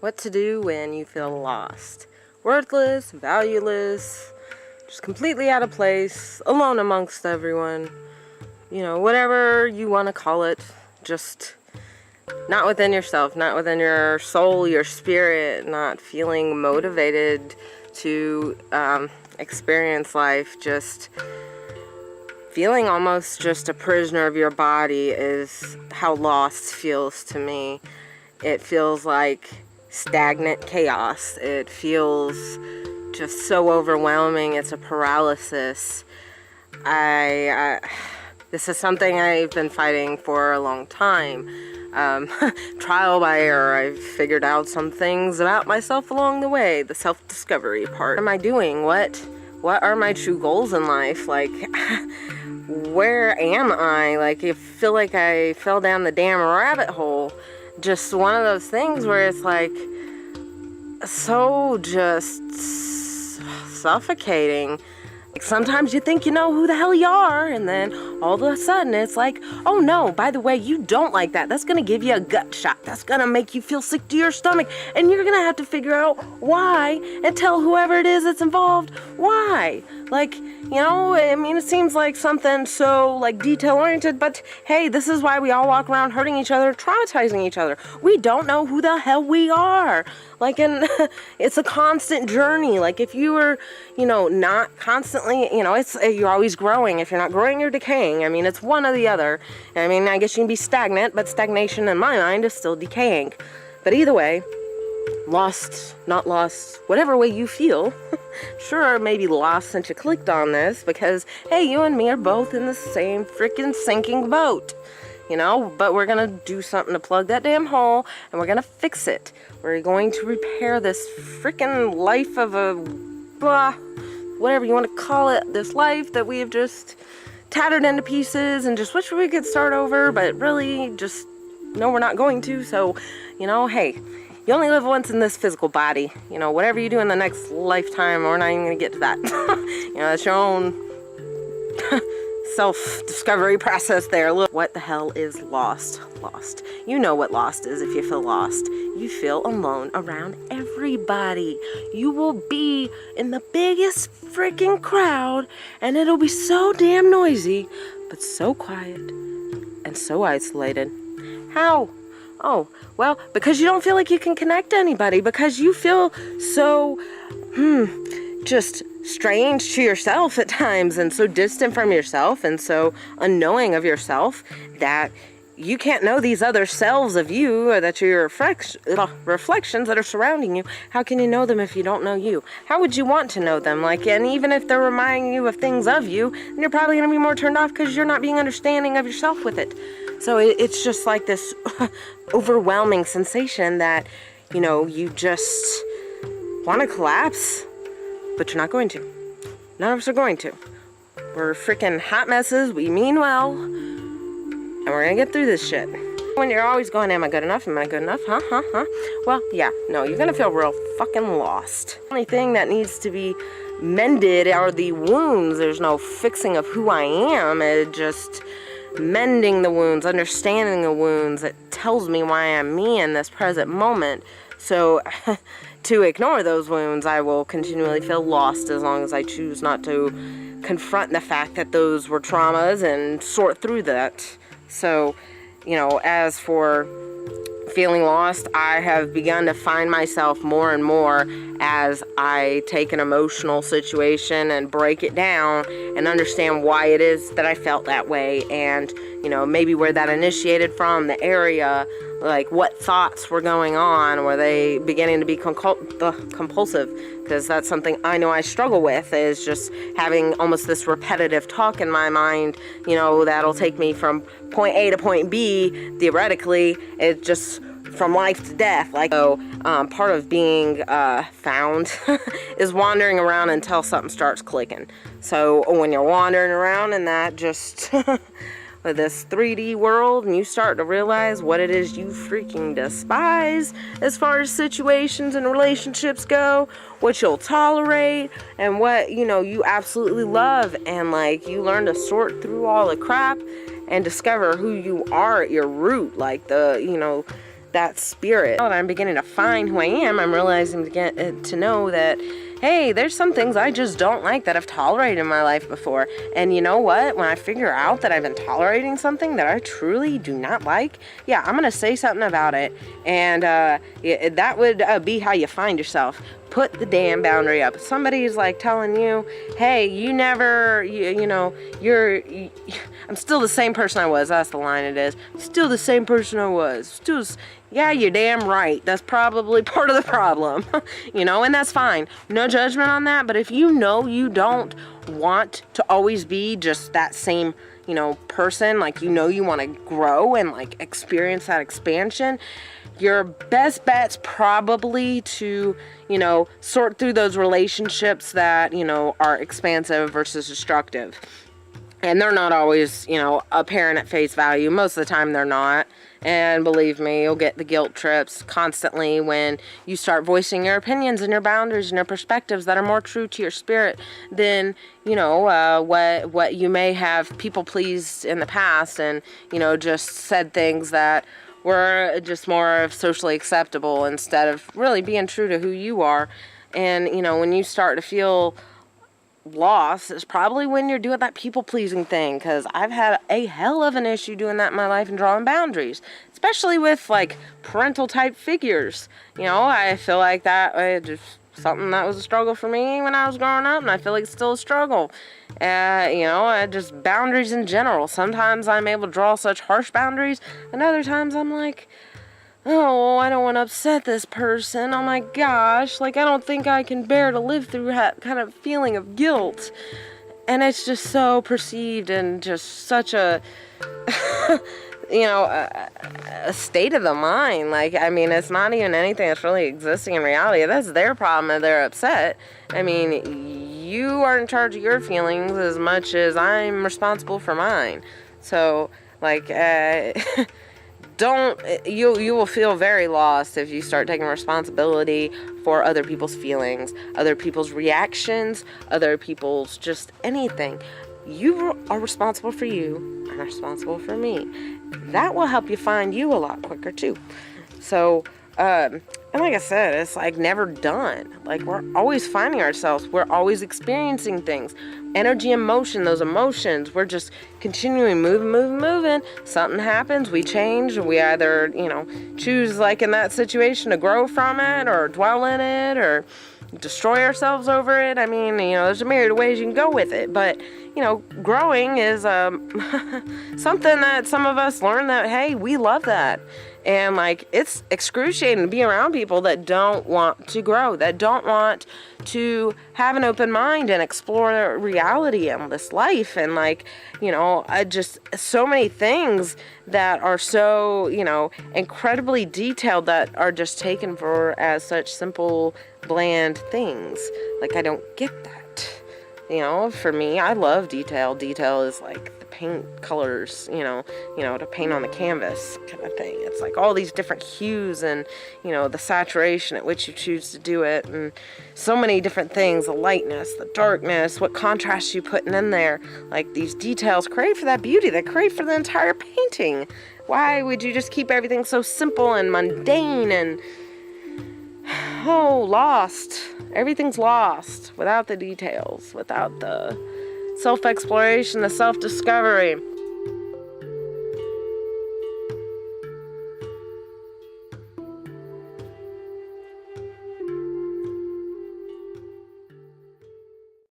What to do when you feel lost, worthless, valueless, just completely out of place, alone amongst everyone, you know, whatever you want to call it, just not within yourself, not within your soul, your spirit, not feeling motivated to experience life, just feeling almost just a prisoner of your body is how lost feels to me. It feels like stagnant chaos. It feels just so overwhelming. It's a paralysis. This is something I've been fighting for a long time. Trial by error, I've figured out some things about myself along the way, the self-discovery part. What am I doing? What are my true goals in life? Like, where am I? Like, I feel like I fell down the damn rabbit hole. Just one of those things where it's like so just suffocating. Like, sometimes you think you know who the hell you are, and then all of a sudden it's like, oh no, by the way, you don't like that. That's gonna give you a gut shot. That's gonna make you feel sick to your stomach, and you're gonna have to figure out why and tell whoever it is that's involved why. Like, you know, I mean, it seems like something so like detail oriented, but hey, this is why we all walk around hurting each other, traumatizing each other. We don't know who the hell we are. Like, and it's a constant journey. Like, if you were, you know, not constantly, you know, you're always growing. If you're not growing, you're decaying. I mean, it's one or the other. I mean, I guess you can be stagnant, but stagnation in my mind is still decaying. But either way, lost, not lost, whatever way you feel. Sure, maybe lost since you clicked on this, because, hey, you and me are both in the same freaking sinking boat. You know, but we're gonna do something to plug that damn hole, and we're gonna fix it. We're going to repair this freaking life of a blah, whatever you want to call it, this life that we have just tattered into pieces and just wish we could start over, but really just no, we're not going to. So, you know, hey, you only live once in this physical body. You know, whatever you do in the next lifetime, we're not even gonna get to that. You know, that's your own self-discovery process there. Look, what the hell is lost? Lost. You know what lost is if you feel lost. You feel alone around everybody. You will be in the biggest freaking crowd, and it'll be so damn noisy, but so quiet and so isolated. How? Oh, well, because you don't feel like you can connect to anybody, because you feel so, just strange to yourself at times, and so distant from yourself, and so unknowing of yourself that you can't know these other selves of you, or that your reflections that are surrounding you. How can you know them if you don't know you? How would you want to know them? Like, and even if they're reminding you of things of you, then you're probably going to be more turned off because you're not being understanding of yourself with it. So it's just like this overwhelming sensation that, you know, you just want to collapse, but you're not going to. None of us are going to. We're freaking hot messes. We mean well. And we're going to get through this shit. When you're always going, am I good enough? Am I good enough? Huh? Well, yeah. No, you're going to feel real fucking lost. The only thing that needs to be mended are the wounds. There's no fixing of who I am. It's just mending the wounds, understanding the wounds. It tells me why I'm me in this present moment. So to ignore those wounds, I will continually feel lost as long as I choose not to confront the fact that those were traumas and sort through that. So, you know, as for feeling lost, I have begun to find myself more and more as I take an emotional situation and break it down and understand why it is that I felt that way, and, you know, maybe where that initiated from, the area, like what thoughts were going on. Were they beginning to be compulsive? Because that's something I know I struggle with, is just having almost this repetitive talk in my mind, you know, that'll take me from point A to point B, theoretically. It just from life to death. Like, so part of being found is wandering around until something starts clicking. So when you're wandering around in that just this 3D world, and you start to realize what it is you freaking despise as far as situations and relationships go, what you'll tolerate, and what, you know, you absolutely love, and like you learn to sort through all the crap and discover who you are at your root, like the, you know, that spirit. Now that I'm beginning to find who I am, I'm realizing to know that, hey, there's some things I just don't like that I've tolerated in my life before. And you know what? When I figure out that I've been tolerating something that I truly do not like, yeah, I'm going to say something about it. And that would be how you find yourself. Put the damn boundary up. If somebody's like telling you, hey, you never, I'm still the same person I was. That's the line it is. Still the same person I was. Yeah, you're damn right. That's probably part of the problem, and that's fine. No judgment on that. But if you know you don't want to always be just that same, person, like, you want to grow and like experience that expansion, your best bet's probably to, sort through those relationships that, are expansive versus destructive. And they're not always, apparent at face value. Most of the time they're not. And believe me, you'll get the guilt trips constantly when you start voicing your opinions and your boundaries and your perspectives that are more true to your spirit than, what you may have people pleased in the past and, just said things that were just more of socially acceptable instead of really being true to who you are. And, when you start to feel lost, is probably when you're doing that people-pleasing thing, because I've had a hell of an issue doing that in my life and drawing boundaries, especially with like parental type figures. I feel like that just something that was a struggle for me when I was growing up, and I feel like it's still a struggle. Just boundaries in general. Sometimes I'm able to draw such harsh boundaries, and other times I'm like, oh, I don't want to upset this person. Oh my gosh, like I don't think I can bear to live through that kind of feeling of guilt. And it's just so perceived and just such a, a state of the mind. Like, I mean, it's not even anything that's really existing in reality. That's their problem and they're upset. I mean, you are in charge of your feelings as much as I'm responsible for mine. So, like, you will feel very lost if you start taking responsibility for other people's feelings, other people's reactions, other people's just anything. You are responsible for you. I'm responsible for me. That will help you find you a lot quicker too. So, and like I said, it's like never done. Like we're always finding ourselves. We're always experiencing things. Energy and motion, those emotions, we're just continuing moving. Something happens, we change. We either, choose like in that situation to grow from it or dwell in it or destroy ourselves over it. I mean, there's a myriad of ways you can go with it. But, growing is something that some of us learn that, hey, we love that. And like, it's excruciating to be around people that don't want to grow, that don't want to have an open mind and explore reality and this life. And like, just so many things that are so, incredibly detailed that are just taken for as such simple, bland things. Like, I don't get that. For me, I love detail. Detail is like the paint colors, to paint on the canvas kind of thing. It's like all these different hues and, the saturation at which you choose to do it and so many different things, the lightness, the darkness, what contrast you putting in there. Like these details crave for that beauty. They crave for the entire painting. Why would you just keep everything so simple and mundane and lost? Everything's lost without the details, without the self-exploration, the self-discovery.